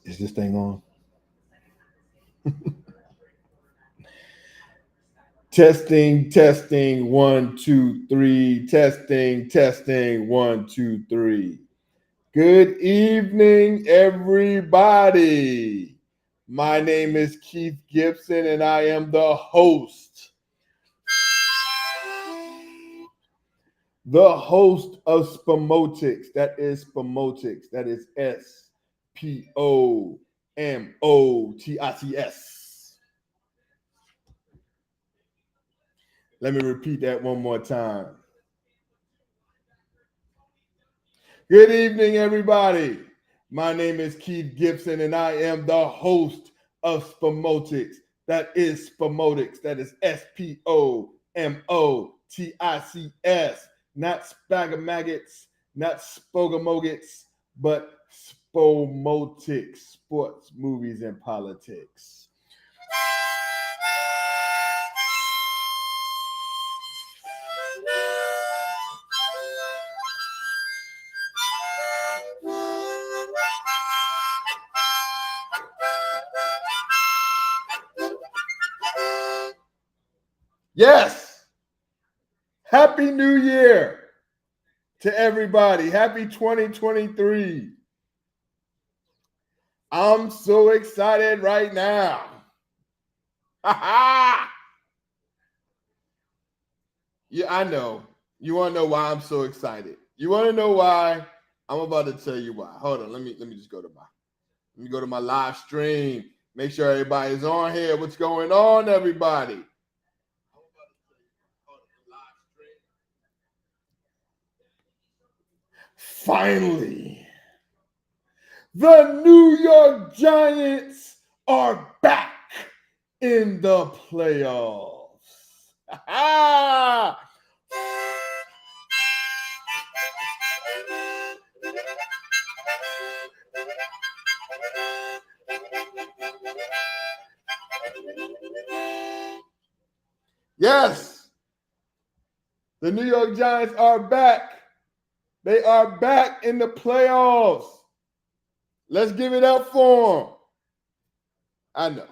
Is this thing on? Testing, testing, 1, 2, 3. Testing, testing, 1, 2, 3. Good evening, everybody. My name is Keith Gibson, and I am the host. The host of Spomotics. That is Spomotics. That is Spomotics. Let me repeat that one more time. Good evening, everybody. My name is Keith Gibson, and I am the host of Spomotics. That is Spomotics. That is Spomotics. Not Spagamaggets, not Spogamogets, but Spomotics. Sports, movies, and politics. Yes. Happy New Year to everybody. Happy 2023. I'm so excited right now. Yeah, I know. You want to know why I'm so excited? You want to know why? I'm about to tell you why. Hold on. Let me just go to my live stream. Make sure everybody's on here. What's going on, everybody? Finally, the New York Giants are back in the playoffs. Yes, the New York Giants are back. They are back in the playoffs. Let's give it up for them. I know.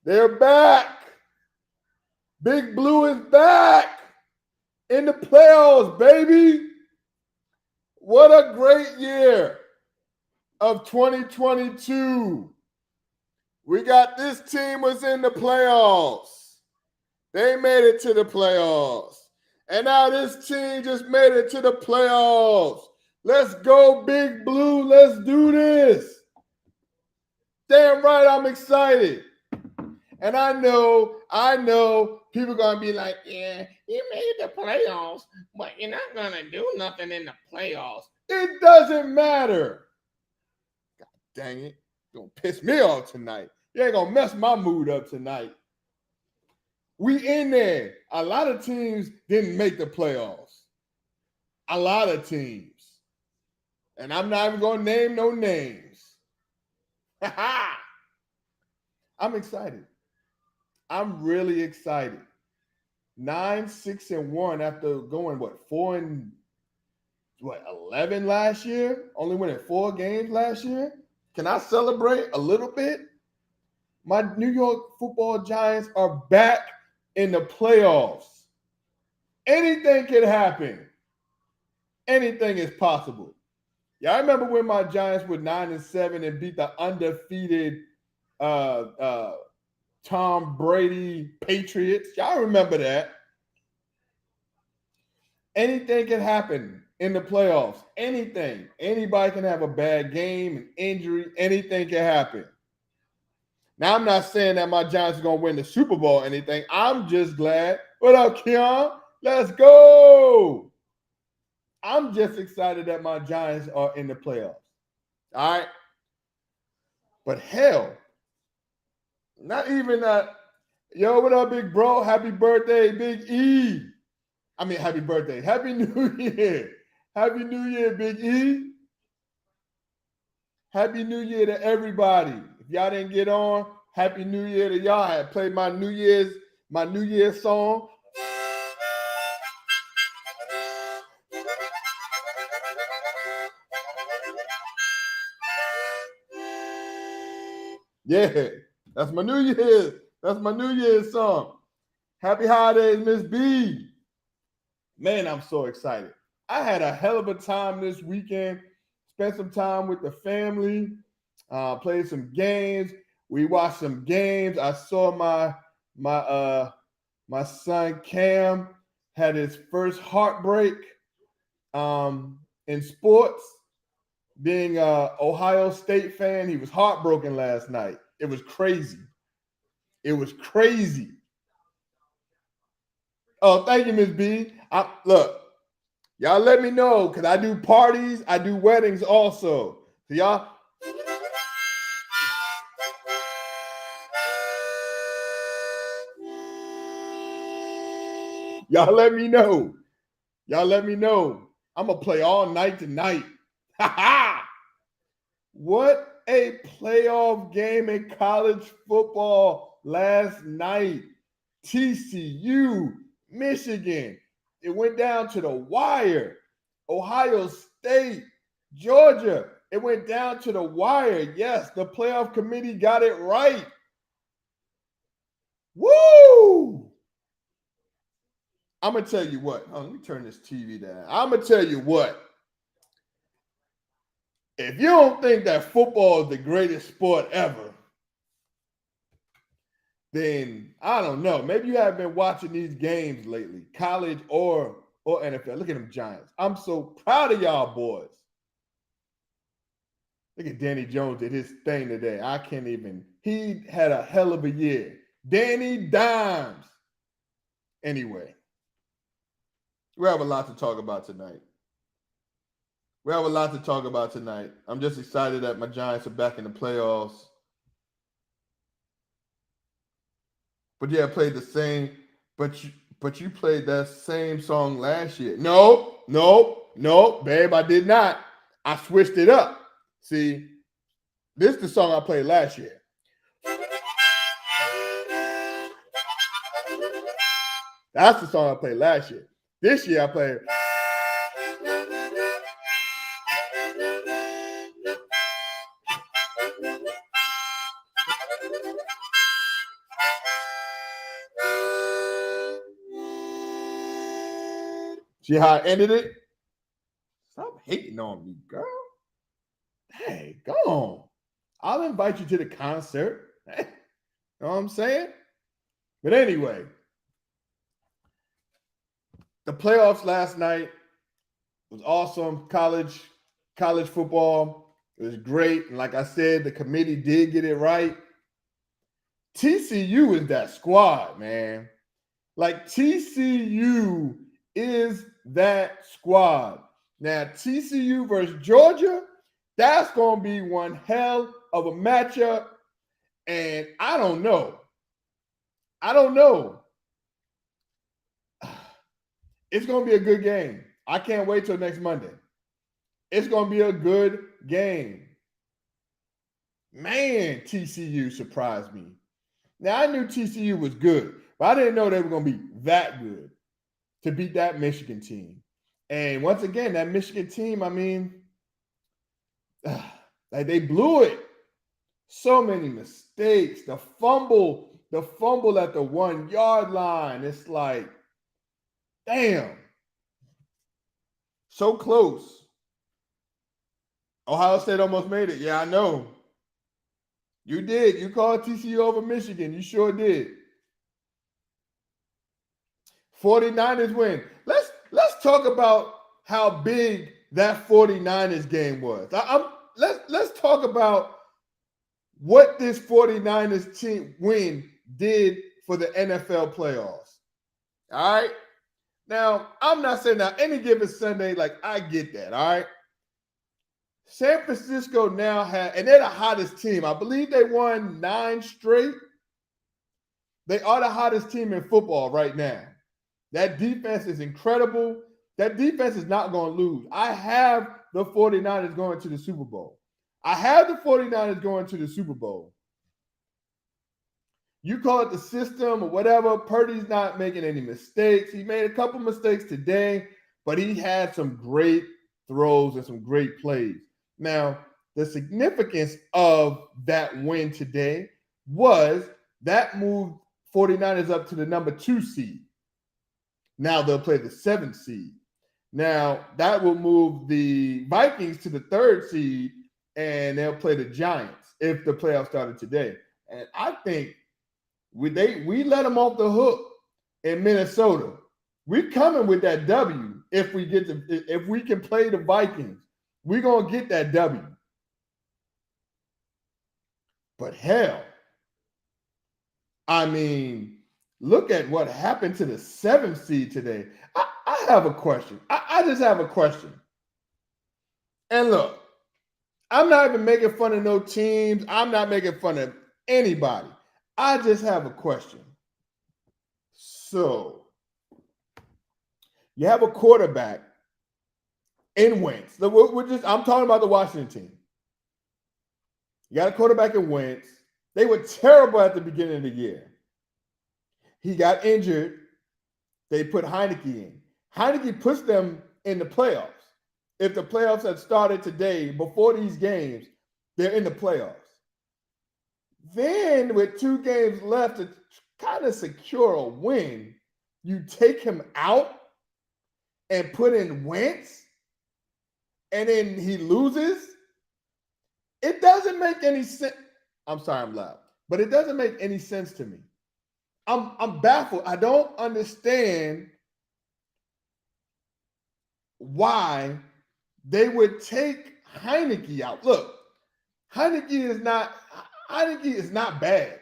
They're back. Big Blue is back in the playoffs, baby. What a great year of 2022. We got this team was in the playoffs. They made it to the playoffs. And now this team just made it to the playoffs. Let's go, Big Blue. Let's do this. Damn right, I'm excited. And I know people going to be like, yeah, you made the playoffs, but you're not going to do nothing in the playoffs. It doesn't matter. God dang it. You're going to piss me off tonight. You ain't going to mess my mood up tonight. We in there. A lot of teams didn't make the playoffs. A lot of teams. And I'm not even going to name no names. I'm excited. I'm really excited. 9-6-1 after going 4-11 last year? Only winning 4 games last year? Can I celebrate a little bit? My New York Football Giants are back in the playoffs. Anything can happen. Anything is possible. Yeah, I remember when my Giants were 9-7 and beat the undefeated Tom Brady Patriots. Y'all remember that. Anything can happen in the playoffs. Anything. Anybody can have a bad game, an injury. Anything can happen. Now, I'm not saying that my Giants are going to win the Super Bowl or anything. I'm just glad. What up, Keon? Let's go. I'm just excited that my Giants are in the playoffs. All right? But hell, not even that. Yo, what up, big bro? Happy birthday, Big E. I mean, happy birthday. Happy New Year. Happy New Year, Big E. Happy New Year to everybody. If y'all didn't get on, Happy New Year to y'all. I played my New Year's song. Yeah, that's my New Year's. That's my New Year's song. Happy holidays, Miss B. Man, I'm so excited. I had a hell of a time this weekend. Spent some time with the family, played some games. We watched some games. I saw my son Cam had his first heartbreak in sports. Being a Ohio State fan, he was heartbroken last night. It was crazy. It was crazy. Oh, thank you, Miss B. Look, y'all let me know because I do parties, I do weddings also. So y'all let me know. Y'all let me know. I'm gonna play all night tonight. Ha ha! What a playoff game in college football last night. TCU, Michigan. It went down to the wire. Ohio State, Georgia. It went down to the wire. Yes, the playoff committee got it right. Woo! I'm going to tell you what. Oh, let me turn this TV down. I'm going to tell you what. If you don't think that football is the greatest sport ever, then I don't know. Maybe you haven't been watching these games lately, college or NFL. Look at them Giants. I'm so proud of y'all boys. Look at Danny Jones did his thing today. I can't even. He had a hell of a year. Danny Dimes. Anyway, we have a lot to talk about tonight. I'm just excited that my Giants are back in the playoffs. But yeah, I played the same. But you played that same song last year. No, babe, I did not. I switched it up. See, this is the song I played last year. That's the song I played last year. This year I played. See how I ended it? Stop hating on me, girl. Hey, go on. I'll invite you to the concert. Hey, know what I'm saying? But anyway, the playoffs last night was awesome. College football. It was great. And like I said, the committee did get it right. TCU is that squad, man. Like TCU is that squad. Now, TCU versus Georgia, that's going to be one hell of a matchup. And I don't know. It's going to be a good game. I can't wait till next Monday. It's going to be a good game. Man, TCU surprised me. Now, I knew TCU was good, but I didn't know they were going to be that good to beat that Michigan team. And once again, that Michigan team, I mean, like they blew it. So many mistakes. The fumble at the 1 yard line. It's like, damn. So close. Ohio State almost made it. Yeah, I know. You did. You called TCU over Michigan. You sure did. 49ers win. Let's talk about how big that 49ers game was. Let's talk about what this 49ers team win did for the NFL playoffs. All right? Now, I'm not saying now any given Sunday, like I get that, all right? San Francisco now and they're the hottest team. I believe they won 9 straight. They are the hottest team in football right now. That defense is incredible. That defense is not going to lose. I have the 49ers going to the Super Bowl. You call it the system or whatever. Purdy's not making any mistakes. He made a couple mistakes today, but he had some great throws and some great plays. Now, The significance of that win today was that moved 49ers up to the number 2 seed. Now they'll play the 7th seed. Now that will move the Vikings to the 3rd seed, and they'll play the Giants if the playoffs started today. And I think we let them off the hook in Minnesota. We're coming with that W if we can play the Vikings. We're gonna get that W. But hell, I mean, look at what happened to the 7th seed today. I have a question. I just have a question. And look, I'm not even making fun of no teams. I'm not making fun of anybody. I just have a question. So, you have a quarterback in Wentz. I'm talking about the Washington team. You got a quarterback in Wentz. They were terrible at the beginning of the year. He got injured. They put Heineke in. Heineke puts them in the playoffs. If the playoffs had started today, before these games, they're in the playoffs. Then, with 2 games left to kind of secure a win, you take him out and put in Wentz, and then he loses. It doesn't make any sense. I'm sorry, I'm loud, but it doesn't make any sense to me. I'm baffled. I don't understand why they would take Heineke out. Look, Heineke is not bad.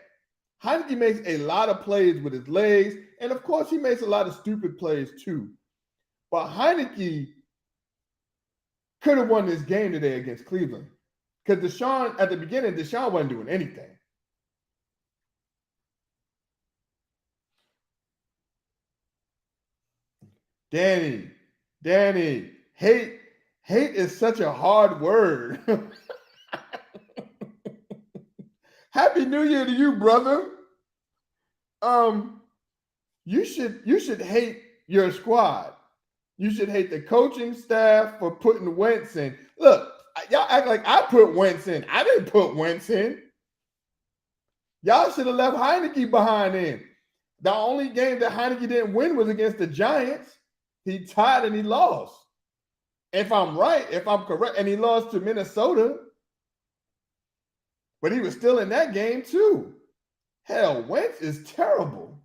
Heineke makes a lot of plays with his legs, and of course, he makes a lot of stupid plays too. But Heineke could have won this game today against Cleveland. Because Deshaun, at the beginning, Deshaun wasn't doing anything. Danny, hate is such a hard word. Happy New Year to you, brother. You should hate your squad. You should hate the coaching staff for putting Wentz in. Look, y'all act like I put Wentz in. I didn't put Wentz in. Y'all should have left Heineke behind in. The only game that Heineke didn't win was against the Giants. He tied and he lost. If I'm right, if I'm correct, and he lost to Minnesota. But he was still in that game too. Hell, Wentz is terrible.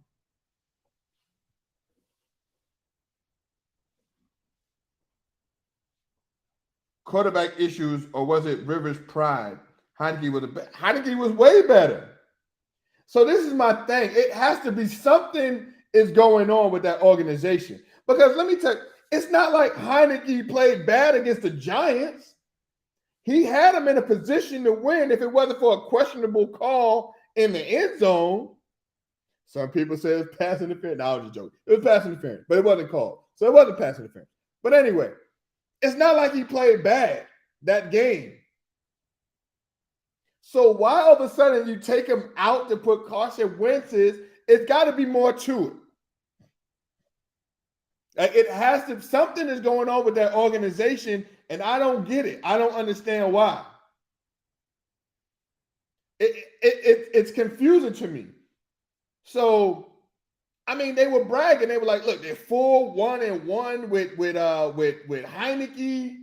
Quarterback issues, or was it Rivers' pride? Heineke was way better. So this is my thing. It has to be something is going on with that organization. Because let me tell you, it's not like Heineke played bad against the Giants. He had him in a position to win if it wasn't for a questionable call in the end zone. Some people say it's pass interference. No, I was just joking. It was pass interference, but it wasn't called. So it wasn't pass interference. But anyway, it's not like he played bad that game. So why all of a sudden you take him out to put Carson Wentz in? It's got to be more to it. It has to, something is going on with that organization, and I don't get it. I don't understand why. It's confusing to me. So, I mean, they were bragging. They were like, "Look, they're 4-1-1 with Heineke."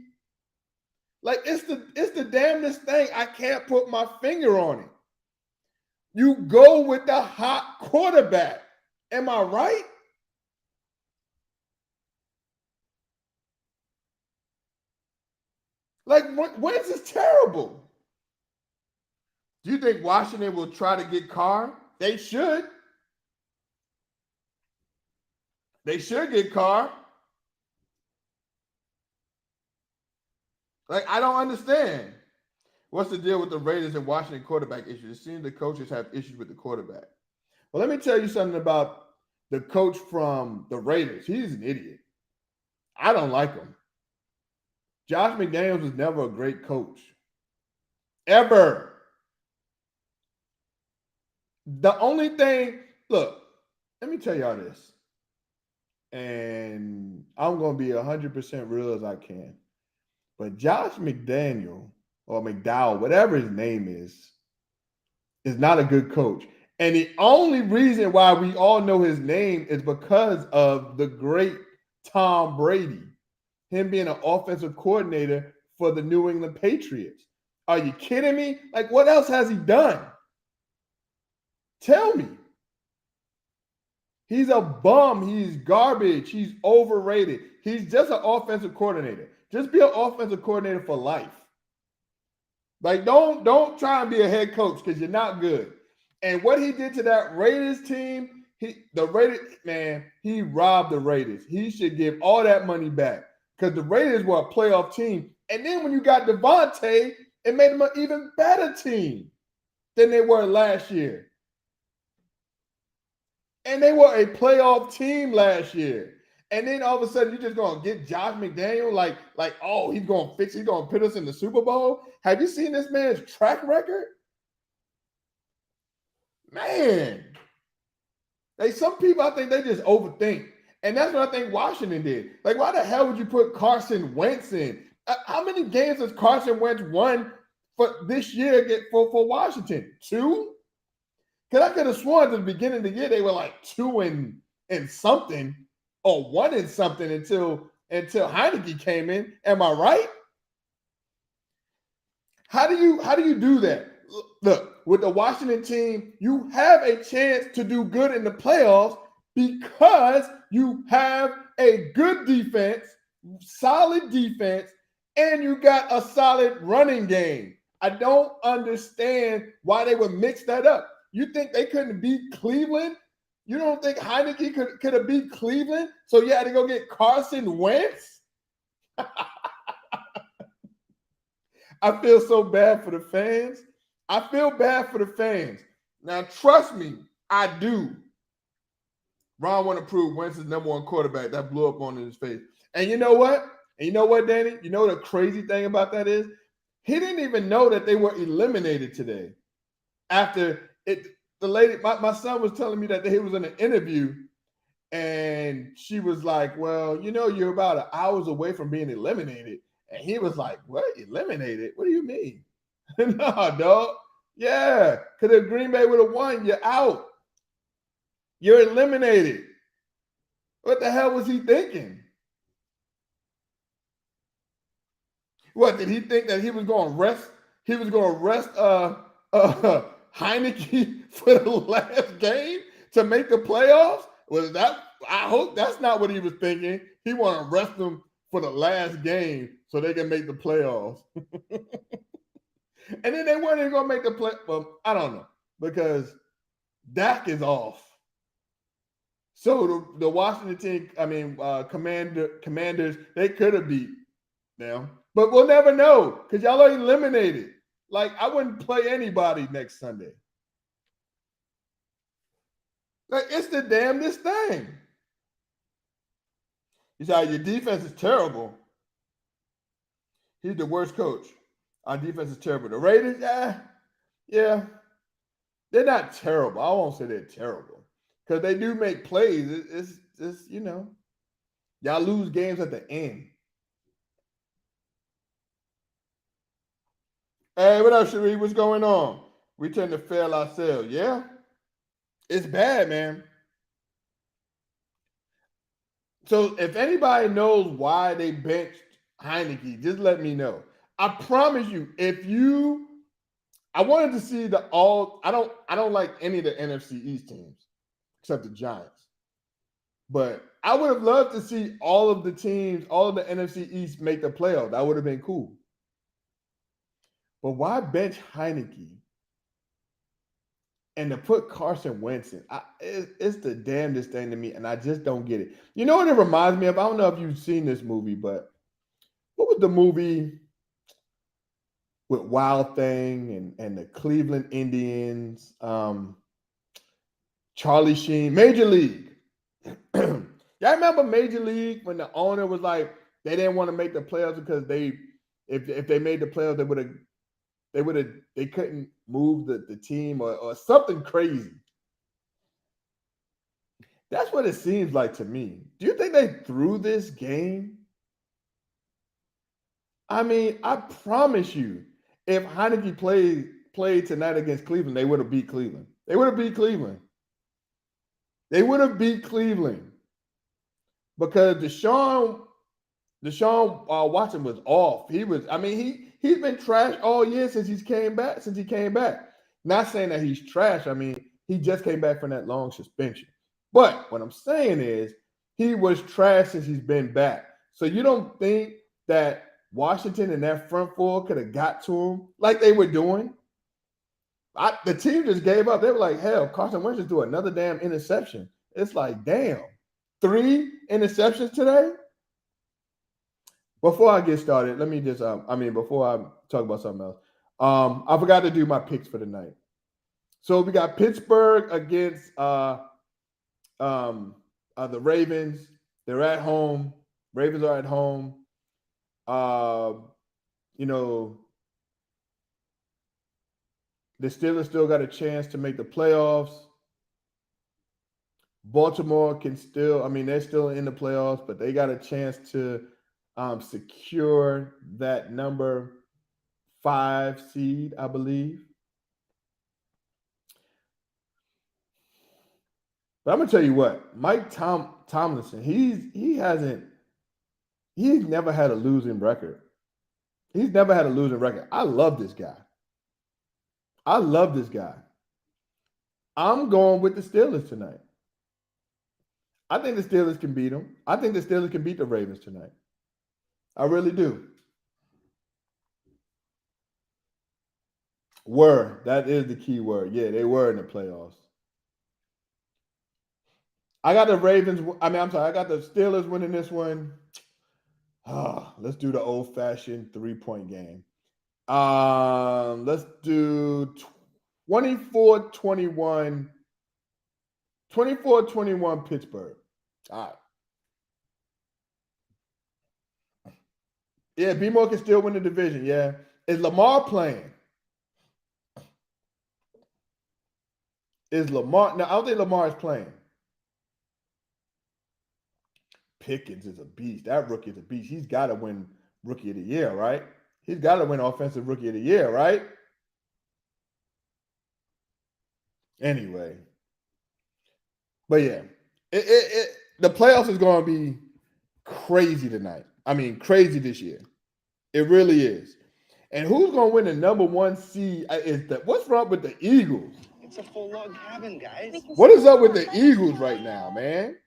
Like it's the damnedest thing. I can't put my finger on it. You go with the hot quarterback. Am I right? Like, Wentz is terrible. Do you think Washington will try to get Carr? They should. They should get Carr. Like, I don't understand. What's the deal with the Raiders and Washington quarterback issues? It seems the coaches have issues with the quarterback. Well, let me tell you something about the coach from the Raiders. He's an idiot. I don't like him. Josh McDaniels was never a great coach. Ever. The only thing, look, let me tell y'all this. And I'm going to be 100% real as I can. But Josh McDaniel or McDowell, whatever his name is not a good coach. And the only reason why we all know his name is because of the great Tom Brady, him being an offensive coordinator for the New England Patriots. Are you kidding me? Like, what else has he done? Tell me. He's a bum. He's garbage. He's overrated. He's just an offensive coordinator. Just be an offensive coordinator for life. Like, don't try and be a head coach because you're not good. And what he did to that Raiders team, he robbed the Raiders. He should give all that money back because the Raiders were a playoff team. And then when you got Devontae, it made them an even better team than they were last year. And they were a playoff team last year. And then all of a sudden, you're just going to get Josh McDaniel like, oh, he's going to put us in the Super Bowl. Have you seen this man's track record? Man. Like, some people, I think they just overthink. And that's what I think Washington did. Like, why the hell would you put Carson Wentz in? How many games has Carson Wentz won for this year for Washington? 2? Because I could have sworn at the beginning of the year they were like 2 and something or 1 and something until Heineke came in. Am I right? How do you do that? Look, with the Washington team, you have a chance to do good in the playoffs because you have a good defense, solid defense, and you got a solid running game. I don't understand why they would mix that up. You think they couldn't beat Cleveland? You don't think Heineke could have beat Cleveland? So you had to go get Carson Wentz? I feel so bad for the fans. I feel bad for the fans. Now, trust me, I do. Ron want to prove Wentz is number 1 quarterback. That blew up on his face. And you know what? Danny? You know the crazy thing about that is? He didn't even know that they were eliminated today. After it, the lady, my son was telling me that he was in an interview and she was like, well, you're about hours away from being eliminated. And he was like, what? Eliminated? What do you mean? No, dog. Yeah, because if Green Bay would have won, you're out. You're eliminated. What the hell was he thinking? What, did he think that he was going to rest? He was going to rest Heineke for the last game to make the playoffs? I hope that's not what he was thinking. He want to rest them for the last game so they can make the playoffs. And then they weren't even going to make the play. Well, I don't know, because Dak is off. So the Washington team, Commanders, they could have beat them. But we'll never know because y'all are eliminated. Like, I wouldn't play anybody next Sunday. Like, it's the damnedest thing. You say your defense is terrible. He's the worst coach. Our defense is terrible. The Raiders, yeah. They're not terrible. I won't say they're terrible because they do make plays. It's y'all lose games at the end. Hey, what up, Sheree? What's going on? We tend to fail ourselves. Yeah, it's bad, man. So if anybody knows why they benched Heineke, just let me know. I promise you, I wanted to see I don't like any of the NFC East teams except the Giants. But I would have loved to see all of the teams, all of the NFC East make the playoffs. That would have been cool. But why bench Heineke and to put Carson Wentz in? It's the damnedest thing to me, and I just don't get it. You know what it reminds me of? I don't know if you've seen this movie, but what was the movie with Wild Thing and the Cleveland Indians? Charlie Sheen, Major League. Y'all remember Major League when the owner was like, they didn't want to make the playoffs because if they made the playoffs, they couldn't move the team or something crazy. That's what it seems like to me. Do you think they threw this game? I mean, I promise you, If Heineke played tonight against Cleveland, they would have beat Cleveland. They would have beat Cleveland. They would have beat Cleveland because Deshaun Watson was off. He's been trash all year since he came back. Not saying that he's trash. I mean, he just came back from that long suspension. But what I'm saying is he was trash since he's been back. So you don't think that Washington and that front four could have got to him like they were doing? The team just gave up. They were like, hell, Carson Wentz just threw another damn interception. It's like, damn, 3 interceptions today? Before I get started, let me just, before I talk about something else, I forgot to do my picks for the night. So we got Pittsburgh against the Ravens. They're at home. Ravens are at home. The Steelers still got a chance to make the playoffs. Baltimore can still, they're still in the playoffs, but they got a chance to secure that number 5 seed, I believe. But I'm gonna tell you what, Mike Tomlinson, he's never had a losing record. He's never had a losing record. I love this guy. I'm going with the Steelers tonight. I think the Steelers can beat them. I think the Steelers can beat the Ravens tonight. I really do. That is the key word. Yeah, they were in the playoffs. I got the Ravens. I got the Steelers winning this one. Let's do the old-fashioned 3-point game. Let's do 24-21. 24-21 Pittsburgh. All right. Yeah, B-More can still win the division. Yeah. Is Lamar playing? No, I don't think Lamar is playing. Pickens is a beast. That rookie is a beast. He's got to win Rookie of the Year, right? He's got to win Offensive Rookie of the Year, right? Anyway. But yeah, the playoffs is going to be crazy tonight. Crazy this year. It really is. And who's going to win the number 1 seed? What's wrong with the Eagles? It's a full log cabin, guys. What is up with the Eagles right now, man?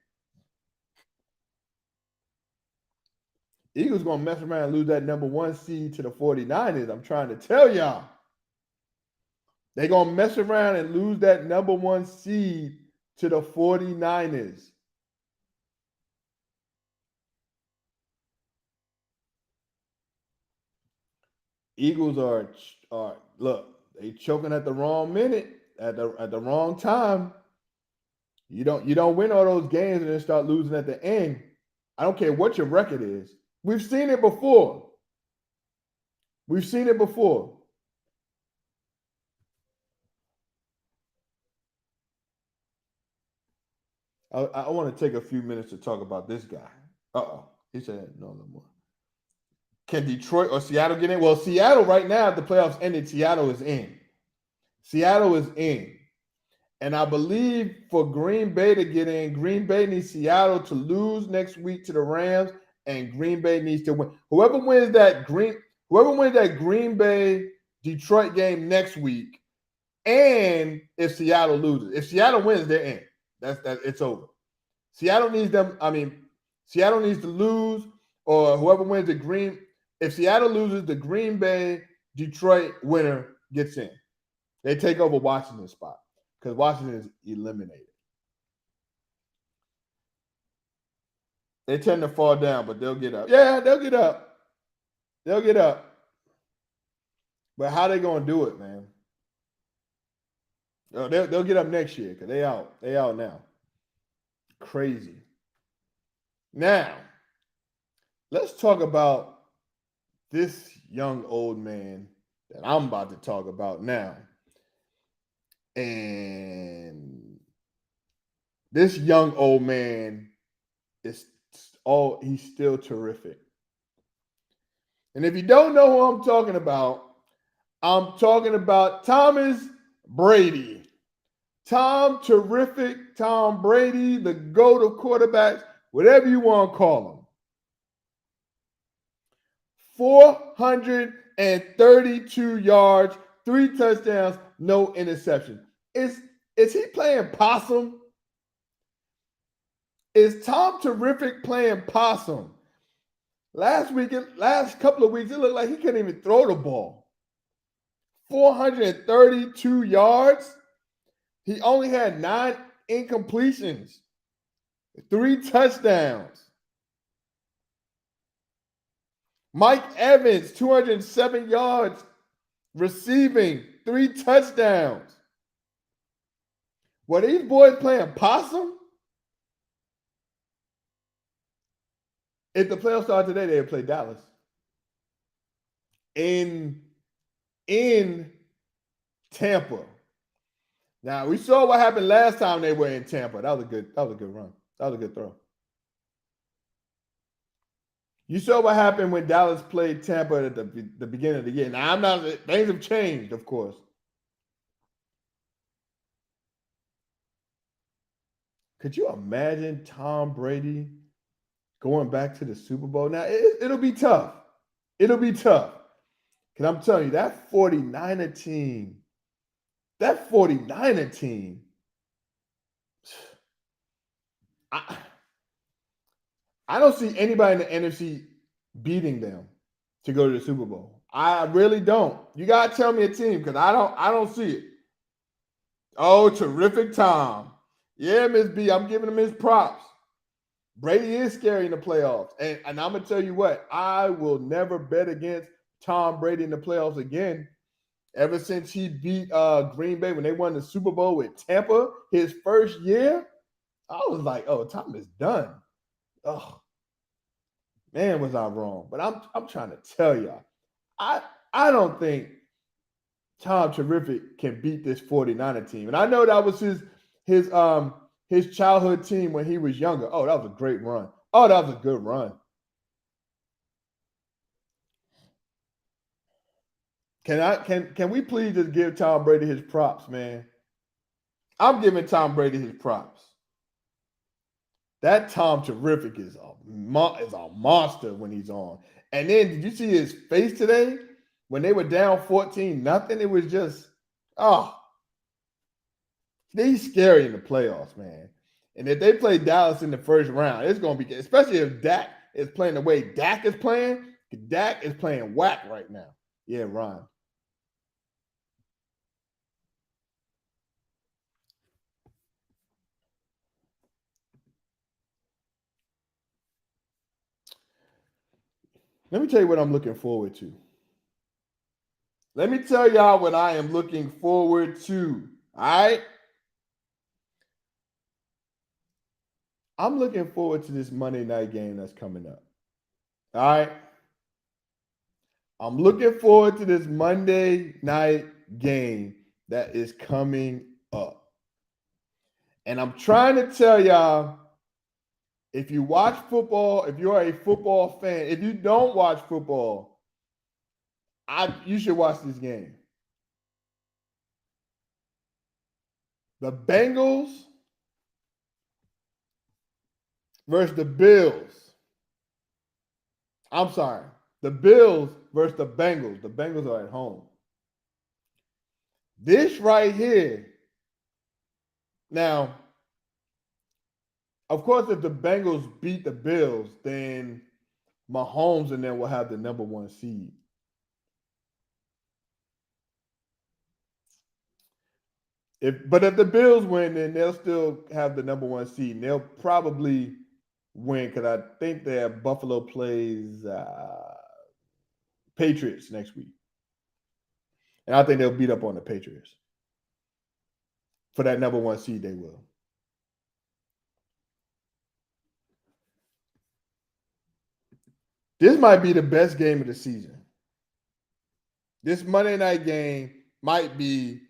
Eagles going to mess around and lose that number 1 seed to the 49ers. I'm trying to tell y'all. They're going to mess around and lose that number 1 seed to the 49ers. Eagles are look, they choking at the wrong minute, at the wrong time. You don't win all those games and then start losing at the end. I don't care what your record is. We've seen it before. I want to take a few minutes to talk about this guy. He said no more. Can Detroit or Seattle get in? Well, Seattle right now, the playoffs ended. Seattle is in. And I believe for Green Bay to get in, Green Bay needs Seattle to lose next week to the Rams, and Green Bay needs to win. Whoever wins that Green Bay Detroit game next week, and if Seattle loses, if Seattle wins, they're in. It's over. Seattle needs to lose, or whoever wins if Seattle loses, the Green Bay Detroit winner gets in. They take over Washington's spot because Washington is eliminated. They tend to fall down, but they'll get up. Yeah, they'll get up. But how they going to do it, man? They'll get up next year because they out now. Crazy. Now, let's talk about this young old man that I'm about to talk about now. And this young old man he's still terrific. And if you don't know who I'm talking about, I'm talking about Thomas Brady. Terrific Tom Brady, the GOAT of quarterbacks, whatever you want to call him. 432 yards, 3 touchdowns, no interception. Is he playing possum? Is Tom Terrific playing possum? Last couple of weeks, it looked like he couldn't even throw the ball. 432 yards. He only had 9 incompletions, 3 touchdowns. Mike Evans, 207 yards receiving, 3 touchdowns. Were these boys playing possum? If the playoffs started today, they would play Dallas. In Tampa. Now, we saw what happened last time they were in Tampa. That was a good run. That was a good throw. You saw what happened when Dallas played Tampa at the beginning of the year. Now, things have changed, of course. Could you imagine Tom Brady going back to the Super Bowl? Now, it'll be tough. It'll be tough. Because I'm telling you, that 49er team, I don't see anybody in the NFC beating them to go to the Super Bowl. I really don't. You gotta tell me a team because I don't see it. Oh, terrific Tom. Yeah, Miss B, I'm giving him his props. Brady is scary in the playoffs. And I'm gonna tell you what, I will never bet against Tom Brady in the playoffs again. Ever since he beat Green Bay when they won the Super Bowl with Tampa his first year, I was like, oh, Tom is done. Oh, man, was I wrong. But I'm trying to tell y'all, I don't think Tom Terrific can beat this 49er team. And I know that was his childhood team when he was younger. Oh, that was a great run. Oh, that was a good run. Can we please just give Tom Brady his props, man? I'm giving Tom Brady his props. That Tom Terrific is a monster when he's on. And then did you see his face today when they were down 14-0? It was just, he's scary in the playoffs, man. And if they play Dallas in the first round, it's going to be, especially if Dak is playing the way Dak is playing. Dak is playing whack right now. Yeah, Ron. Let me tell you what I'm looking forward to. Let me tell y'all what I am looking forward to. All right? I'm looking forward to this Monday night game that's coming up. All right? I'm looking forward to this Monday night game that is coming up. And I'm trying to tell y'all, if you watch football, if you're a football fan, if you don't watch football, you should watch this game. The Bengals versus the Bills. I'm sorry. The Bills versus the Bengals. The Bengals are at home. This right here. Now, of course, if the Bengals beat the Bills, then Mahomes and them will have the number 1 seed. But if the Bills win, then they'll still have the number 1 seed. And they'll probably win because I think that Buffalo plays Patriots next week. And I think they'll beat up on the Patriots. For that number 1 seed, they will. This might be the best game of the season. This Monday night game might be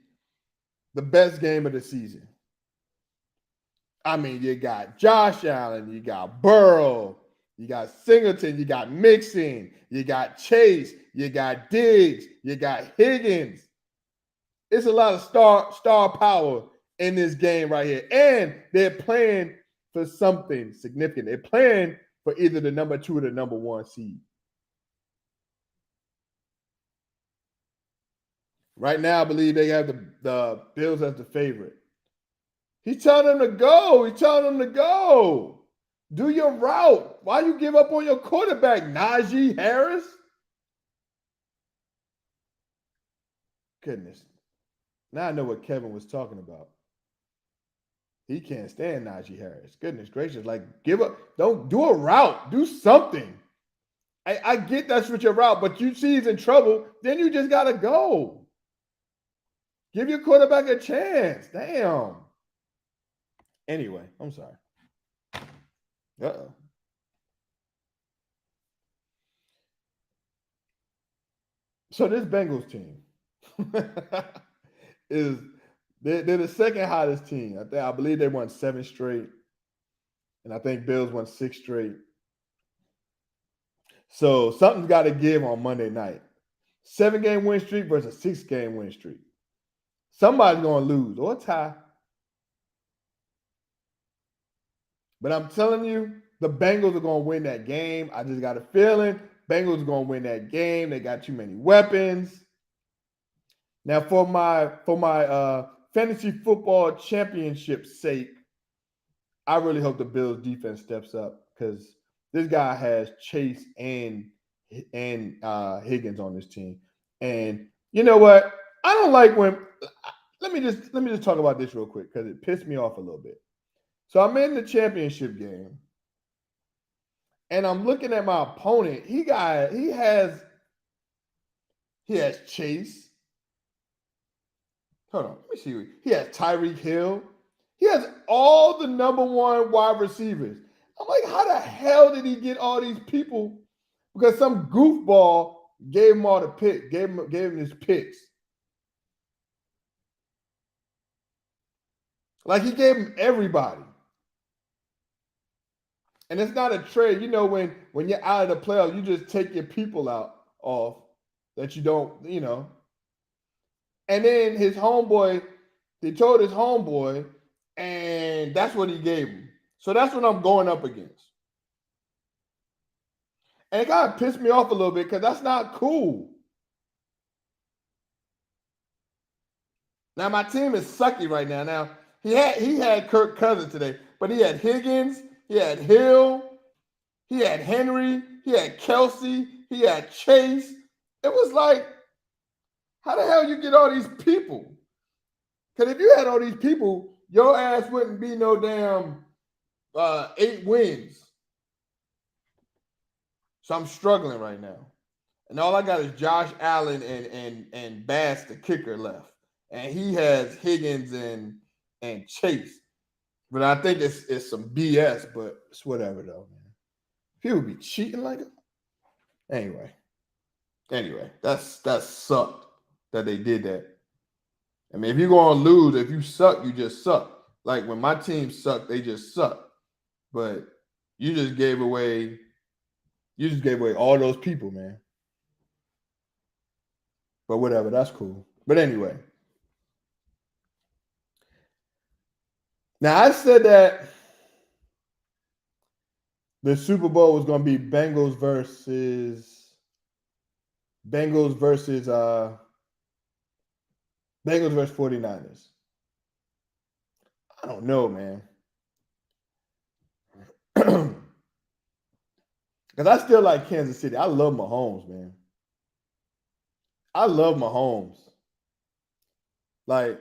the best game of the season. I mean, you got Josh Allen, you got Burrow, You got Singleton, you got Mixon, you got Chase, you got Diggs, you got Higgins. It's a lot of star power in this game right here. And they're playing for something significant. They're playing for either the number 2 or the number 1 seed. Right now, I believe they have the Bills as the favorite. He's telling them to go. He's telling them to go. Do your route. Why you give up on your quarterback, Najee Harris? Goodness. Now I know what Kevin was talking about. He can't stand Najee Harris. Goodness gracious. Like, give up. Don't do a route. Do something. I get that's what your route, but you see he's in trouble, then you just got to go. Give your quarterback a chance. Damn. Anyway, I'm sorry. Uh-oh. So this Bengals team they're the second hottest team. I believe they won 7 straight, and I think Bills won 6 straight. So something's got to give on Monday night. 7-game win streak versus 6-game win streak. Somebody's going to lose or tie. But I'm telling you, the Bengals are going to win that game. I just got a feeling Bengals are going to win that game. They got too many weapons. Now, for my fantasy football championship's sake, I really hope the Bills defense steps up because this guy has Chase and Higgins on this team. And you know what? I don't like when let me just talk about this real quick because it pissed me off a little bit. So I'm in the championship game, and I'm looking at my opponent. He has Chase. Hold on, let me see. He has Tyreek Hill. He has all the number 1 wide receivers. I'm like, how the hell did he get all these people? Because some goofball gave him all the picks, gave him his picks. Like he gave him everybody. And it's not a trade. You know, when you're out of the playoffs, you just take your people off that you don't, you know. And then his homeboy, they told his homeboy, and that's what he gave him. So that's what I'm going up against. And it kind of pissed me off a little bit because that's not cool. Now my team is sucky right now. Now he had Kirk Cousins today, but he had Higgins, he had Hill, he had Henry, he had Kelsey, he had Chase. It was like, how the hell you get all these people? Because if you had all these people, your ass wouldn't be no damn 8 wins. So I'm struggling right now. And all I got is Josh Allen and Bass, the kicker, left. And he has Higgins and Chase. But I think it's some BS, but it's whatever though, man. People be cheating like it. Anyway, that sucked that they did that. I mean, if you're going to lose, if you suck, you just suck. Like when my team sucked, they just suck. But you just gave away all those people, man. But whatever, that's cool. But anyway. Now, I said that the Super Bowl was going to be Bengals versus 49ers. I don't know, man. Because I still like Kansas City. I love Mahomes, man. I love Mahomes. Like,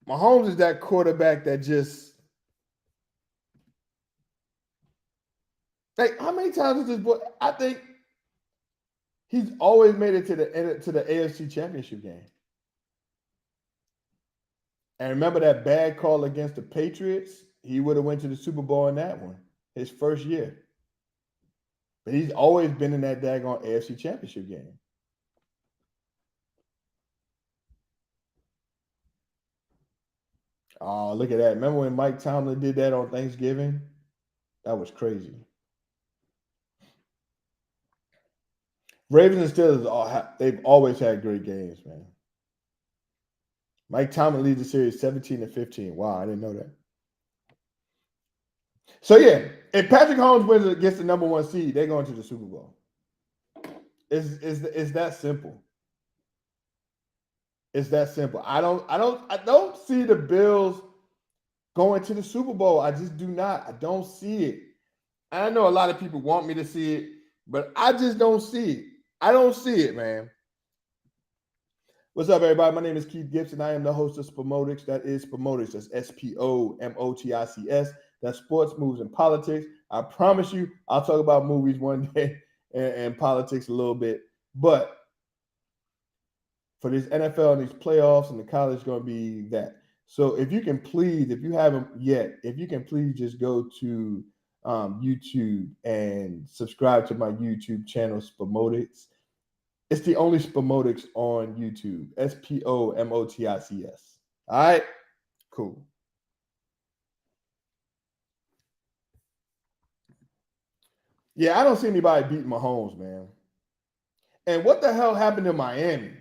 Mahomes is that quarterback that just, like, how many times is this boy? I think he's always made it to the AFC Championship game. And remember that bad call against the Patriots? He would have went to the Super Bowl in that one, his first year. But he's always been in that daggone AFC Championship game. Oh, look at that. Remember when Mike Tomlin did that on Thanksgiving? That was crazy. Ravens and Steelers, they've always had great games, man. Mike Tomlin leads the series 17-15. Wow, I didn't know that. So, yeah, if Patrick Mahomes wins against the number one seed, they're going to the Super Bowl. It's that simple. It's that simple. I don't see the Bills going to the Super Bowl. I just do not. I don't see it. I know a lot of people want me to see it, but I just don't see it. I don't see it, man. What's up, everybody? My name is Keith Gibson. I am the host of Spomotics. That is Spomotics. That's Spomotics. That's sports, moves, and politics. I promise you, I'll talk about movies one day and politics a little bit. But for this NFL and these playoffs and the college, it's going to be that. So if you can please, if you haven't yet, if you can please just go to YouTube and subscribe to my YouTube channel, Spomotics. It's the only Spomotics on YouTube. Spomotics. All right? Cool. Yeah, I don't see anybody beating Mahomes, man. And what the hell happened to Miami?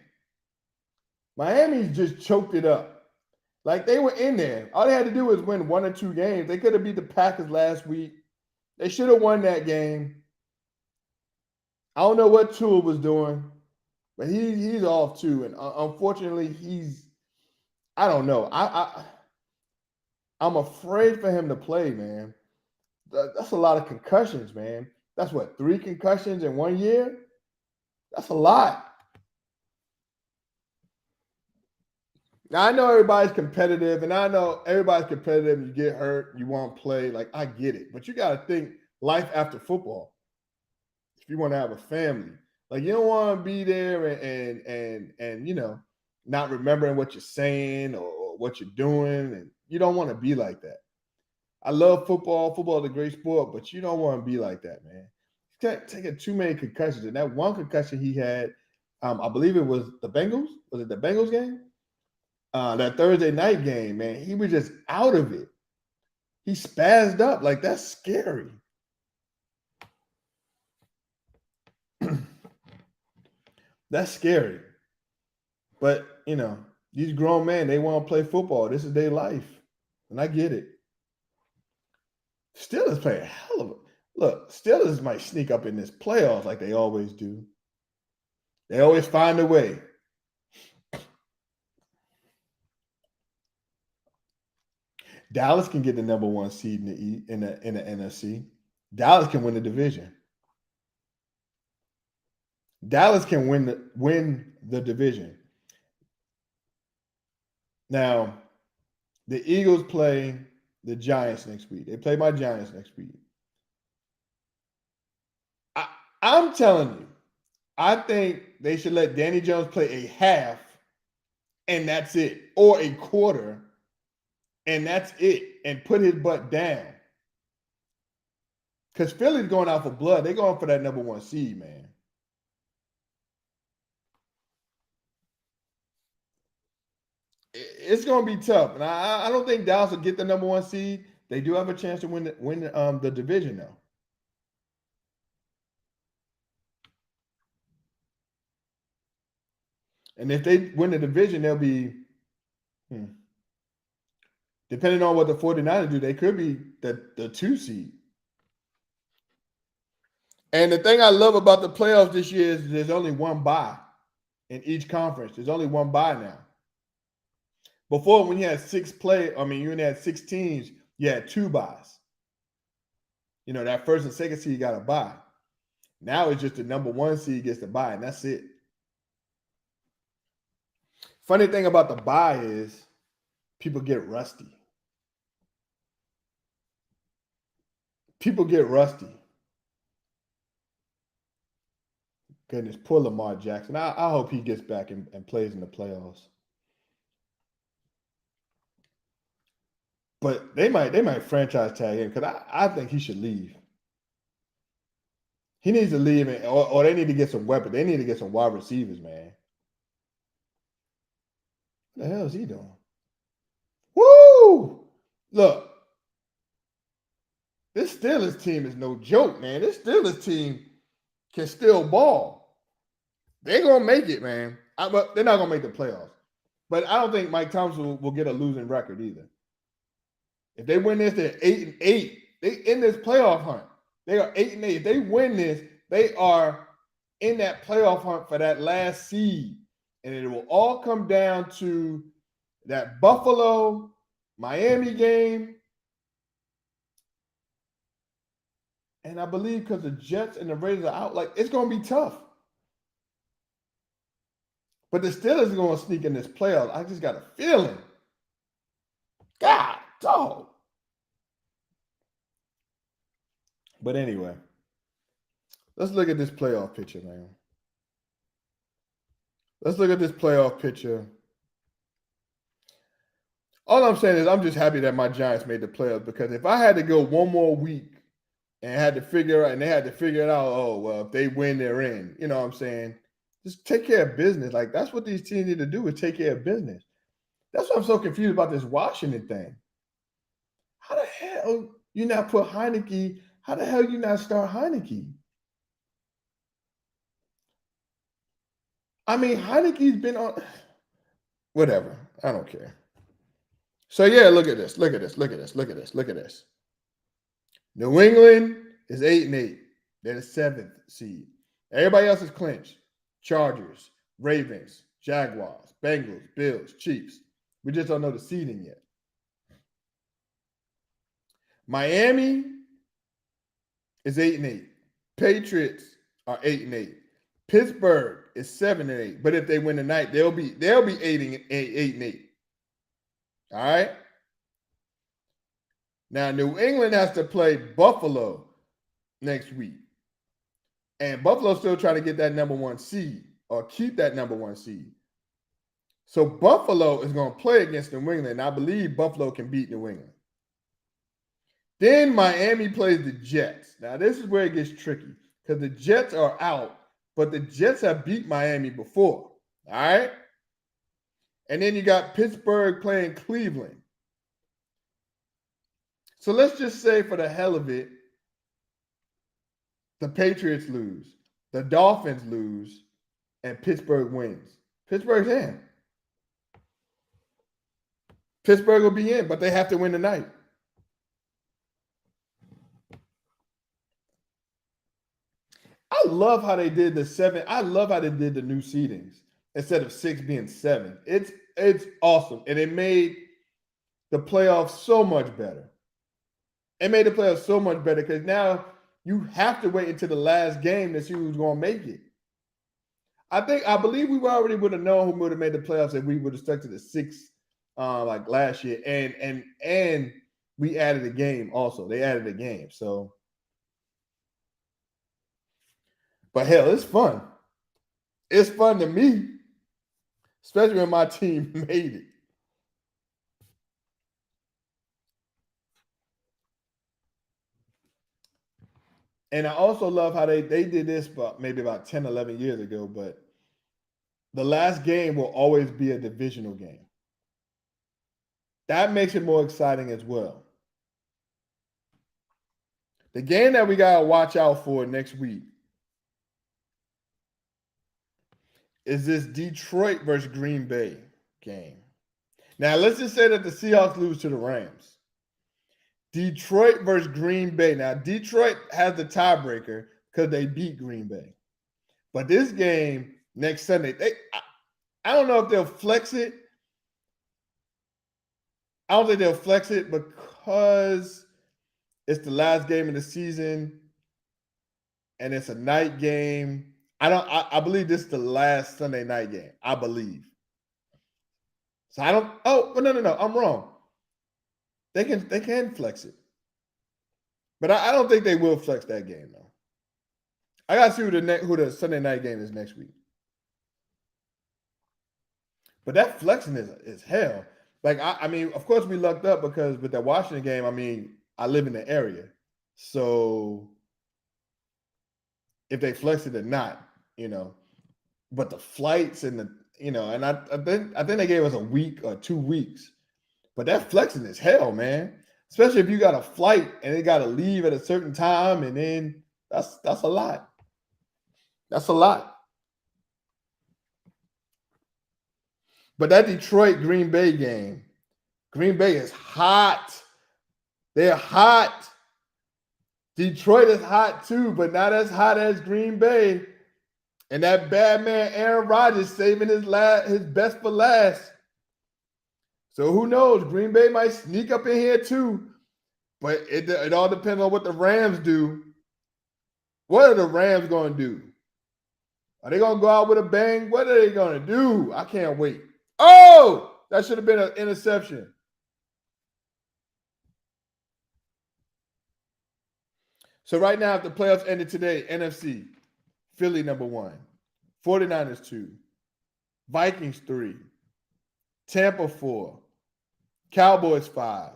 Miami's just choked it up. Like, they were in there. All they had to do was win 1 or 2 games. They could have beat the Packers last week. They should have won that game. I don't know what Tua was doing, but he's off too. And unfortunately, I don't know. I'm afraid for him to play, man. That's a lot of concussions, man. That's what, 3 concussions in 1 year? That's a lot. Now, I know everybody's competitive, and I know everybody's competitive. You get hurt, you won't play. Like, I get it. But you got to think life after football. If you want to have a family, like, you don't want to be there and not remembering what you're saying or what you're doing, and you don't want to be like that. I love football. Football is a great sport, but you don't want to be like that, man. He's taking too many concussions, and that one concussion he had, I believe it was the Bengals. Was it the Bengals game? That Thursday night game, man. He was just out of it. He spazzed up. Like, that's scary. That's scary. But, these grown men, they want to play football. This is their life. And I get it. Steelers play a hell of a look. Steelers might sneak up in this playoffs like they always do. They always find a way. Dallas can get the number 1 seed in the NFC. Dallas can win the division. Dallas can win the division. Now, the Eagles play the Giants next week. They play my Giants next week. I'm telling you, I think they should let Danny Jones play a half, and that's it, or a quarter, and that's it, and put his butt down. Because Philly's going out for blood. They're going for that number 1 seed, man. It's going to be tough, and I don't think Dallas will get the number 1 seed. They do have a chance to win the division, though. And if they win the division, they'll be, depending on what the 49ers do, they could be the 2 seed. And the thing I love about the playoffs this year is there's only 1 bye in each conference. There's only 1 bye now. Before, when you had 6 you only had 6 teams, you had 2 byes. That first and second seed got a bye. Now it's just the number 1 seed gets the bye, and that's it. Funny thing about the bye is people get rusty. People get rusty. Goodness, poor Lamar Jackson. I hope he gets back and plays in the playoffs. But they might franchise tag him because I think he should leave. He needs to leave, or they need to get some weapons. They need to get some wide receivers, man. What the hell is he doing? Woo! Woo! Look, this Steelers team is no joke, man. This Steelers team can still ball. They're gonna make it, man. But they're not gonna make the playoffs. But I don't think Mike Thompson will get a losing record either. If they win this, they're 8-8. They in this playoff hunt. They are 8-8. If they win this, they are in that playoff hunt for that last seed. And it will all come down to that Buffalo, Miami game. And I believe because the Jets and the Raiders are out, like, it's going to be tough. But the Steelers are going to sneak in this playoff. I just got a feeling. God, dog. But anyway, let's look at this playoff picture, man. Let's look at this playoff picture. All I'm saying is I'm just happy that my Giants made the playoffs, because if I had to go one more week and had to figure out, and they had to figure it out, oh, well, if they win, they're in. You know what I'm saying? Just take care of business. Like, that's what these teams need to do, is take care of business. That's why I'm so confused about this Washington thing. How the hell you not put Heineke? How the hell you not start Heineke? I mean, Heineke's been on. Whatever. I don't care. So, yeah, look at this. Look at this. Look at this. Look at this. Look at this. New England is 8-8. They're the 7th seed. Everybody else is clinched. Chargers, Ravens, Jaguars, Bengals, Bills, Chiefs. We just don't know the seeding yet. Miami is 8-8. Patriots are 8-8. Pittsburgh is 7-8. But if they win tonight, they'll be 8-8. All right. Now, New England has to play Buffalo next week. And Buffalo's still trying to get that number 1 seed, or keep that number 1 seed. So Buffalo is going to play against New England. I believe Buffalo can beat New England. Then Miami plays the Jets. Now, this is where it gets tricky, because the Jets are out, but the Jets have beat Miami before. All right. And then you got Pittsburgh playing Cleveland. So let's just say, for the hell of it, the Patriots lose, the Dolphins lose, and Pittsburgh wins. Pittsburgh's in. Pittsburgh will be in, but they have to win tonight. I love how they did the 7. I love how they did the new seedings instead of 6 being 7. It's awesome, and it made the playoffs so much better. It made the playoffs so much better, because now you have to wait until the last game to see who's going to make it. I believe we already would have known who would have made the playoffs if we would have stuck to the 6 like last year, and we added a game also. They added a game, so. But hell, it's fun. It's fun to me, especially when my team made it. And I also love how they did this maybe about 10, 11 years ago, but the last game will always be a divisional game. That makes it more exciting as well. The game that we got to watch out for next week is this Detroit versus Green Bay game. Now, let's just say that the Seahawks lose to the Rams. Detroit versus Green Bay. Now, Detroit has the tiebreaker because they beat Green Bay. But this game next Sunday, I don't know if they'll flex it. I don't think they'll flex it because it's the last game of the season and it's a night game. I believe this is the last Sunday night game. I believe. So I don't. Oh, no. I'm wrong. They can flex it, but I don't think they will flex that game though. I gotta see who the Sunday night game is next week. But that flexing is hell. Like I mean, of course we lucked up because with that Washington game, I mean, I live in the area, so if they flex it or not, you know. But the flights and and I think they gave us a week or 2 weeks. But that flexing is hell, man. Especially if you got a flight and they got to leave at a certain time, and then that's a lot. That's a lot. But that Detroit Green Bay game, Green Bay is hot. They're hot. Detroit is hot too, but not as hot as Green Bay. And that bad man Aaron Rodgers saving his best for last. So who knows? Green Bay might sneak up in here too. But it all depends on what the Rams do. What are the Rams going to do? Are they going to go out with a bang? What are they going to do? I can't wait. Oh, that should have been an interception. So right now, if the playoffs ended today, NFC, Philly number 1, 49ers 2, Vikings 3, Tampa 4, Cowboys 5,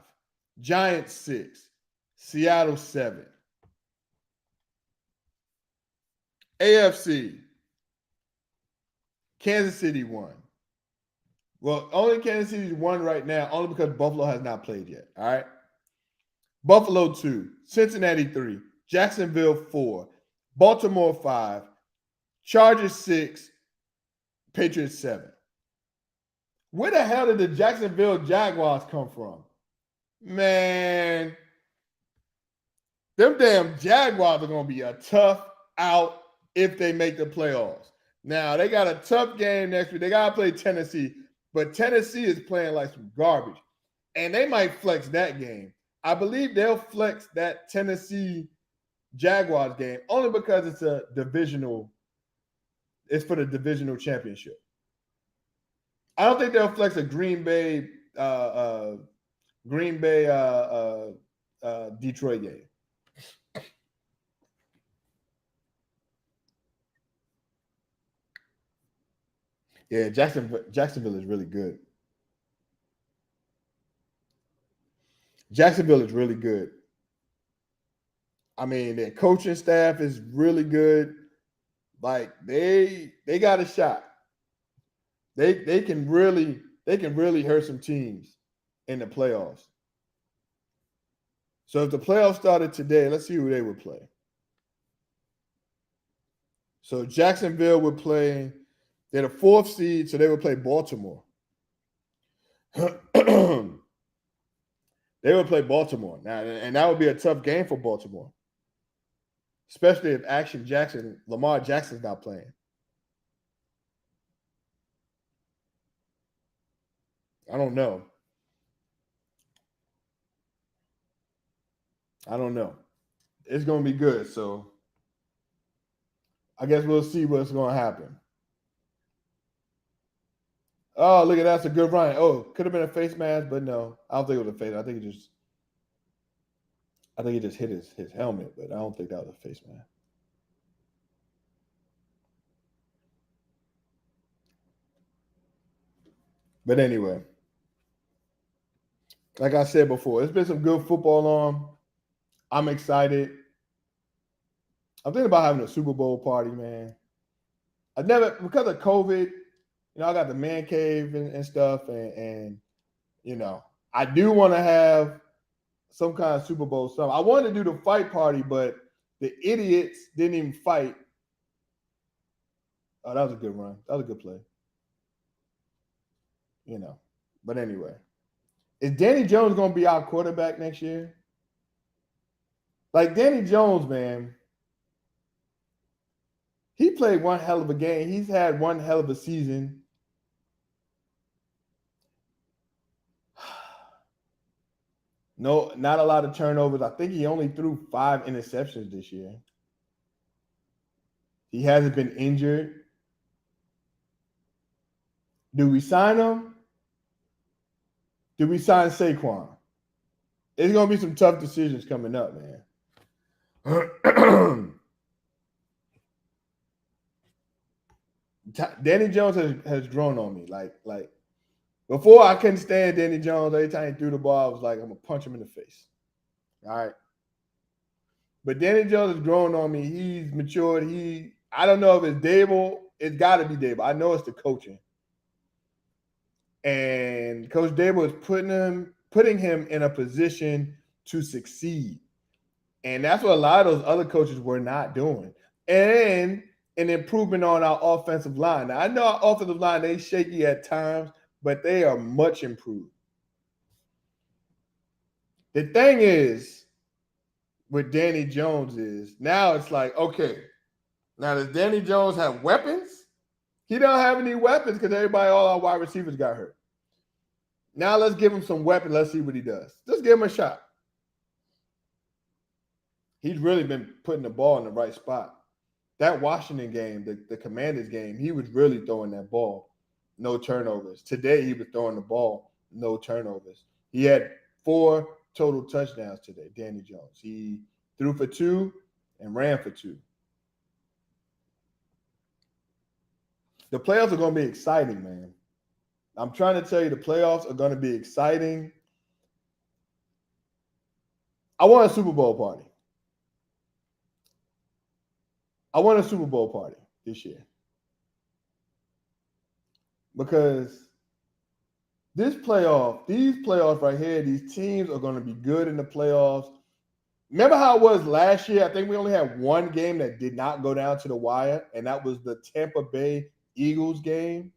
Giants 6, Seattle 7. AFC, Kansas City 1. Well, only Kansas City's 1 right now, only because Buffalo has not played yet. All right. Buffalo 2, Cincinnati 3, Jacksonville 4, Baltimore 5, Chargers 6, Patriots 7. Where the hell did the Jacksonville Jaguars come from? Man, them damn Jaguars are going to be a tough out if they make the playoffs. Now, they got a tough game next week. They got to play Tennessee, but Tennessee is playing like some garbage, and they might flex that game. I believe they'll flex that Tennessee Jaguars game only because it's a divisional. It's for the divisional championship. I don't think they'll flex a Green Bay Detroit game. Yeah, Jacksonville is really good. Jacksonville is really good. I mean, their coaching staff is really good. Like they got a shot. They can really hurt some teams in the playoffs. So if the playoffs started today, let's see who they would play. So Jacksonville would play. They're the 4th seed, so they would play Baltimore. They would play Baltimore now, and that would be a tough game for Baltimore, especially if Lamar Jackson's not playing. I don't know. It's going to be good, so I guess we'll see what's going to happen. Oh, look at that. That's a good run. Oh, could have been a face mask, but no. I don't think it was a face. I think he just hit his helmet, but I don't think that was a face mask. But anyway, like I said before, it's been some good football on. I'm excited. I'm thinking about having a Super Bowl party, man. Because of COVID, I got the man cave and stuff, and I do want to have some kind of Super Bowl stuff. I wanted to do the fight party, but the idiots didn't even fight. Oh, that was a good run. That was a good play. But anyway, is Danny Jones going to be our quarterback next year? Like Danny Jones, man, he played one hell of a game. He's had one hell of a season. No, not a lot of turnovers. I think he only threw 5 interceptions this year. He hasn't been injured. Do we sign him? Do we sign Saquon? It's going to be some tough decisions coming up, man. Danny Jones has grown on me. Like before, I couldn't stand Danny Jones. Every time he threw the ball, I was like, I'm going to punch him in the face. All right. But Danny Jones has grown on me. He's matured. I don't know if it's Dable. It's got to be Dable. I know it's the coaching. And Coach Dable is putting him putting him in a position to succeed. And that's what a lot of those other coaches were not doing. And an improvement on our offensive line. Now, I know our offensive line, they shaky at times, but they are much improved. The thing is, with Danny Jones is, now it's like, okay, now does Danny Jones have weapons? He don't have any weapons because all our wide receivers got hurt. Now let's give him some weapons. Let's see what he does. Just give him a shot. He's really been putting the ball in the right spot. That Washington game, the Commanders game, he was really throwing that ball. No turnovers. Today, he was throwing the ball. No turnovers. He had 4 total touchdowns today, Danny Jones. He threw for 2 and ran for 2. The playoffs are going to be exciting, man. I'm trying to tell you, the playoffs are going to be exciting. I want a Super Bowl party. I want a Super Bowl party this year. Because these playoffs right here, these teams are going to be good in the playoffs. Remember how it was last year? I think we only had one game that did not go down to the wire, and that was the Tampa Bay Eagles game.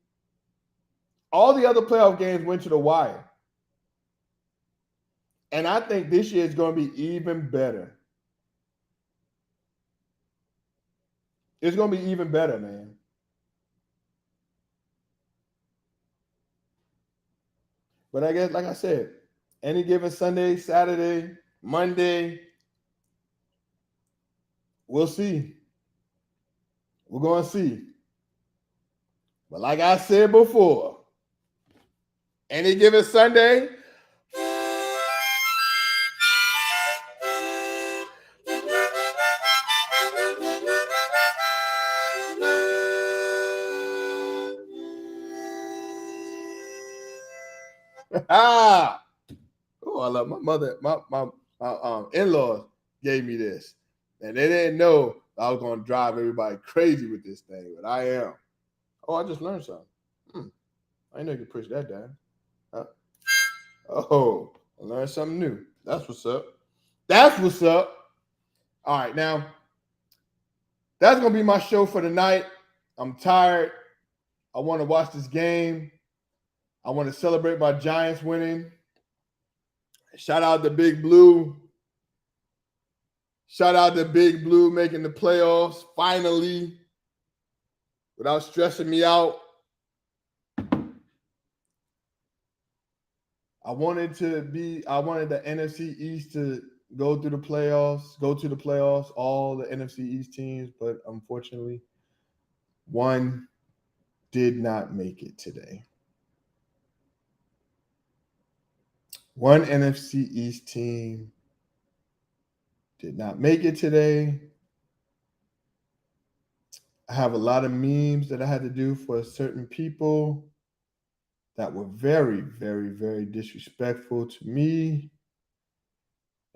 All the other playoff games went to the wire. And I think this year is going to be even better. It's going to be even better, man. But I guess, like I said, any given Sunday, Saturday, Monday, we'll see. We're going to see. But like I said before, any given Sunday, oh, I love my mother. My in-laws gave me this, and they didn't know I was going to drive everybody crazy with this thing, but I am. Oh, I just learned something. I didn't know you could push that down. Oh, I learned something new. That's what's up. That's what's up. All right, now that's gonna be my show for the night. I'm tired. I want to watch this game. I want to celebrate my Giants winning. Shout out to Big Blue. Shout out to Big Blue making the playoffs finally without stressing me out. I wanted the NFC East to go to the playoffs, all the NFC East teams, but unfortunately, one did not make it today. One NFC East team did not make it today. I have a lot of memes that I had to do for certain people that were very, very, very disrespectful to me.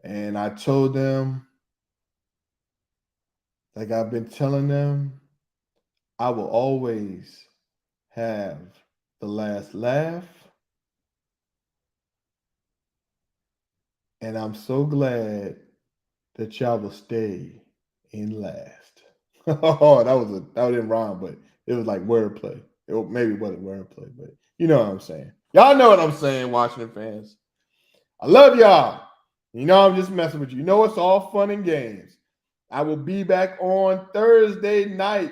And I told them, like I've been telling them, I will always have the last laugh. And I'm so glad that y'all will stay in last. Oh, that didn't rhyme, but it was like wordplay. Maybe it wasn't wordplay, but you know what I'm saying. Y'all know what I'm saying, Washington fans. I love y'all. You know I'm just messing with you. You know it's all fun and games. I will be back on Thursday night.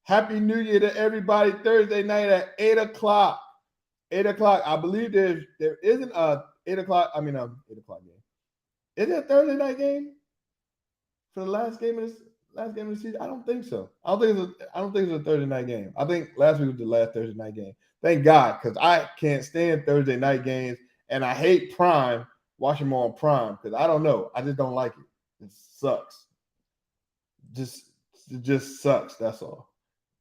Happy New Year to everybody. Thursday night at 8 o'clock. 8 o'clock. I believe there isn't a 8 o'clock. 8 o'clock game. Is it a Thursday night game for the last game of the season? I don't think so. I don't think it's a Thursday night game. I think last week was the last Thursday night game. Thank God, because I can't stand Thursday night games, and I hate Prime, watching them on Prime, because I don't know. I just don't like it. It sucks. It just sucks. That's all.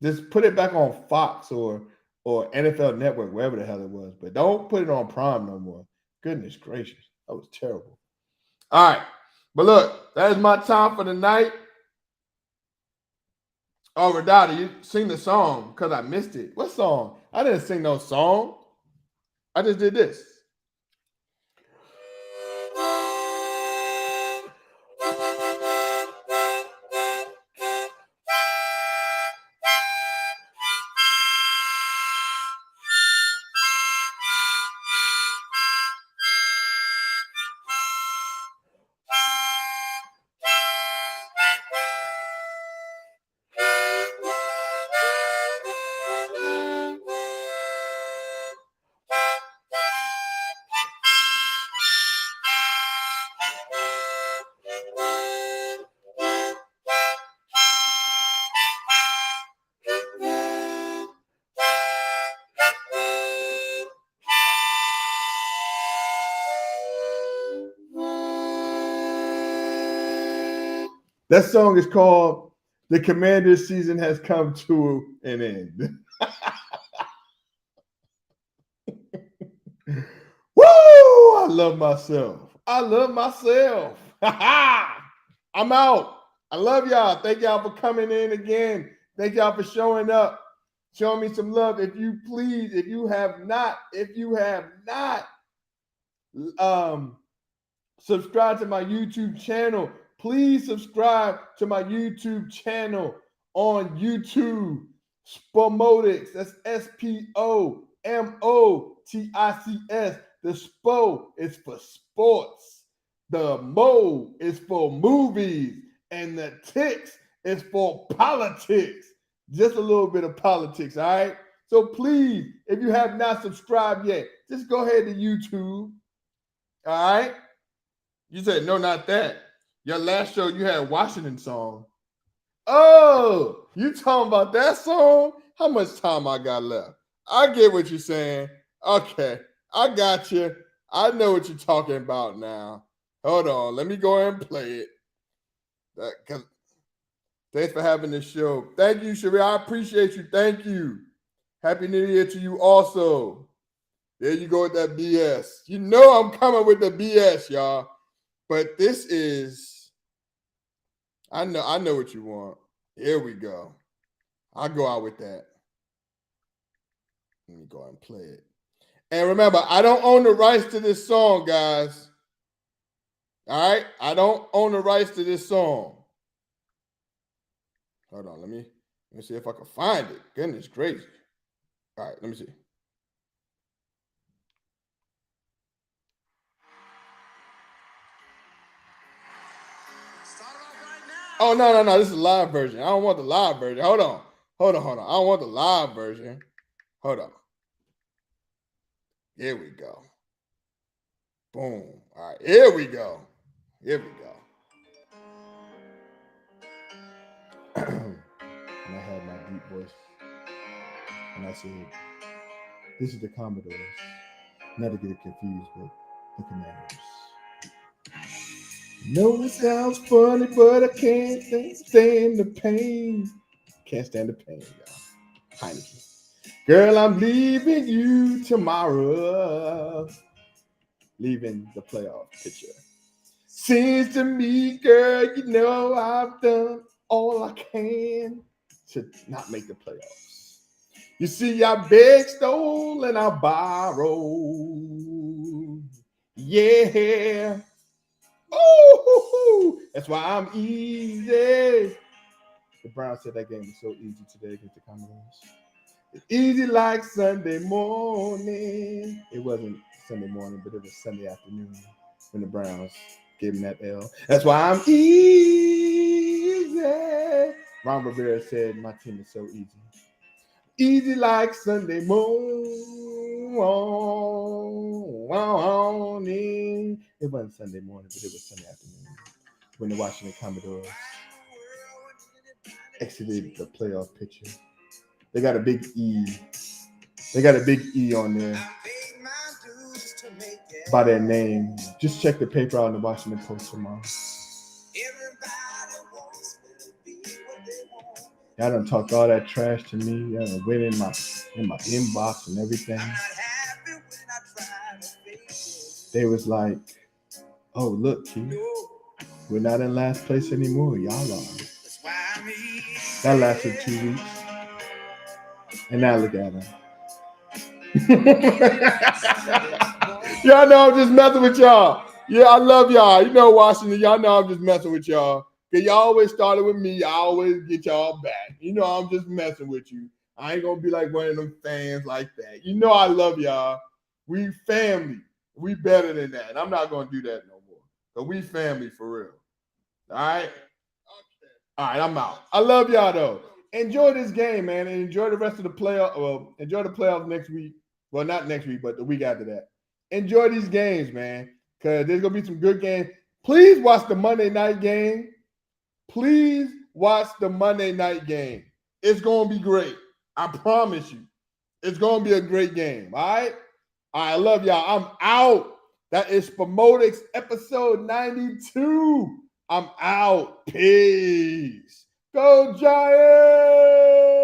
Just put it back on Fox or NFL Network, wherever the hell it was. But don't put it on Prime no more. Goodness gracious. That was terrible. All right. But look, that is my time for the night. Oh, Radada, you sing the song because I missed it. What song? I didn't sing no song. I just did this. That song is called "The Commander's Season Has Come to an End." Woo! I love myself. I love myself. I'm out. I love y'all. Thank y'all for coming in again. Thank y'all for showing up, showing me some love. If you please, if you have not subscribe to my YouTube channel, please subscribe to my YouTube channel on YouTube. Spomotics. That's SPOMOTICS. The SPO is for sports. The MO is for movies. And the TICS is for politics. Just a little bit of politics, all right? So please, if you have not subscribed yet, just go ahead to YouTube. All right? You said, no, not that. Your last show, you had Washington song. Oh, you talking about that song? How much time I got left? I get what you're saying. Okay, I got you. I know what you're talking about now. Hold on. Let me go ahead and play it. Thanks for having this show. Thank you, Sheree. I appreciate you. Thank you. Happy New Year to you also. There you go with that BS. You know I'm coming with the BS, y'all. But this is, I know what you want. Here we go. I'll go out with that. Let me go ahead and play it. And remember, I don't own the rights to this song, guys. All right? I don't own the rights to this song. Hold on, let me see if I can find it. Goodness gracious. All right, let me see. Oh, no. This is a live version. I don't want the live version. Hold on. I don't want the live version. Hold on. Here we go. Boom. All right, here we go. And I had my deep voice. And I said, this is the Commodores. Not to get it confused with the Commanders. No, it sounds funny, but I can't stand the pain. Can't stand the pain, y'all. Heineken. Girl, I'm leaving you tomorrow. Leaving the playoff picture. Seems to me, girl, you know I've done all I can to not make the playoffs. You see, I begged, stole, and I borrowed. Yeah. Oh, that's why I'm easy. The Browns said that game was so easy today against the Commodores. It's easy like Sunday morning. It wasn't Sunday morning, but it was Sunday afternoon when the Browns gave them that L. That's why I'm easy. Ron Rivera said my team is so easy. Easy like Sunday morning. It wasn't Sunday morning, but it was Sunday afternoon when the Washington Commodores exited the playoff picture. They got a big E. They got a big E on there by their name. Just check the paper out in the Washington Post tomorrow. Y'all done talked all that trash to me. Y'all done went in my inbox and everything. They was like, oh, look, Keith, we're not in last place anymore. Y'all are. That lasted 2 weeks. And now look at them. Y'all know I'm just messing with y'all. Yeah, I love y'all. You know, Washington, y'all know I'm just messing with y'all. Because y'all always started with me. I always get y'all back. You know, I'm just messing with you. I ain't going to be like one of them fans like that. You know I love y'all. We family. We better than that. I'm not going to do that no more. Because we family for real. All right? Okay. All right, I'm out. I love y'all, though. Enjoy this game, man, and enjoy the rest of the playoff. Well, enjoy the playoffs next week. Well, not next week, but the week after that. Enjoy these games, man, because there's going to be some good games. Please watch the Monday night game. Please watch the Monday night game. It's going to be great. I promise you. It's going to be a great game, all right? All right, I love y'all. I'm out. That is Spomotics episode 92. I'm out. Peace. Go Giants!